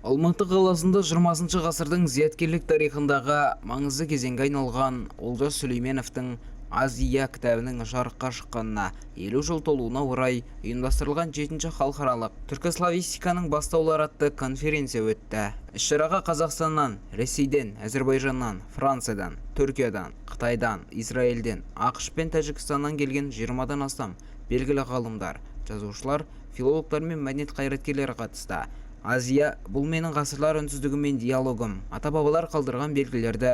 Алматы қаласында 20 ғасырдың зияткерлік тарихындағы маңызды кезеңге айналған Олжас Сүлейменовтің Азия кітабының жарыққа шыққанына 50 жыл толуына орай ұйымдастырылған 7-ші халықаралық түркіславистиканың бастаулары атты конференция өтті. Іс-шараға Қазақстаннан, Ресейден, Әзербайжаннан, Франциядан, Түркиядан, Қытайдан, Израильден, ақш пен Тәжікстаннан келген 20-дан астам белгілі ғалымдар, жазушылар, филологтар мен мәдениет қайраткерлері қатысты. Азия – бұл менің ғасырлар үнсіздігі мен диалогым, ата-бабалар қалдырған белгілерді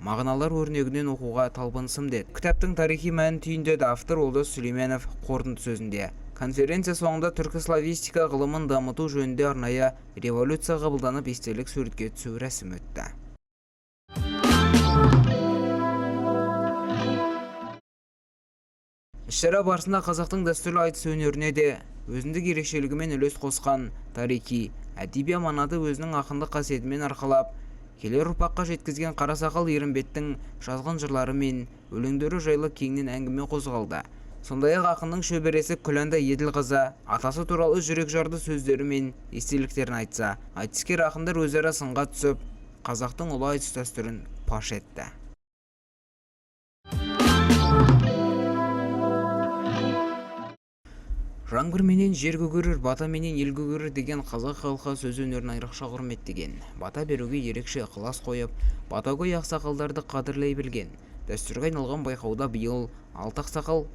мағыналар өрнегінен оқуға талпынысым деді. Кітаптың тарихи мәнін түйіндеді автор Олжас Сүлейменов қорытынды сөзінде. Конференция соңында түркіславистика ғылымын дамыту жөнінде арнайы революция қабылданып естелік суретке түсу рәсімі өтті. Іс-шара барысында қазақтың дәстүрлі айтыс өнеріне де өзіндік ерекшелігімен үлес қосқан тарихи, әдеби аманаты өзінің ақындық қасиетімен арқалап, келер ұрпаққа жеткізген Қарасақал Ерімбеттің жазған жырлары мен өлеңдері жайлы кеңінен әңгіме қозғалды. Сондай-ақ ақынның шөбересі Күләнда Еділқызы атасы туралы жүрек жарды сөздері мен естеліктерін айтса, айтыскер ақындар өзара сынға түсіп, қазақтың ұлы айтыс дәстүрін паш етті. Жаңбыр менен жер көгерер, бата менен ел көгерер деген қазақ халқы сөз өнерін айрықша құрметтеген. Бата беруге ерекше ықылас қойып, батагөй ақсақалдарды қадірлей білген. Дәстүрге айналған байқауда биыл 6 ақсақал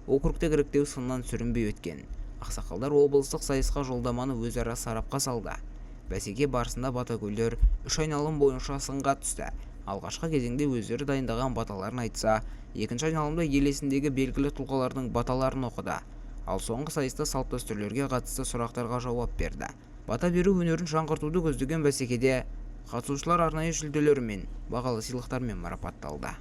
округтік іріктеу сыннан сүрінбей өткен. Ақсақалдар облыстық сайысқа жолдаманы өзара сарапқа салды. Бәсеке барысында батагөйлер 3 айналым бойынша сынға түсті. Алғашқы кезеңде өздері дайындаған баталарын айтса, екінші айналымда ел есіндегі белгілі тұлғалардың баталарын оқыды. Ал соңғы сайыста салт-дәстүрлерге қатысты сұрақтарға жауап берді. Бата беру өнерін жаңғыртуды көздеген бәсекеде қатысушылар арнайы жүлделер мен бағалы сыйлықтармен марапатталды.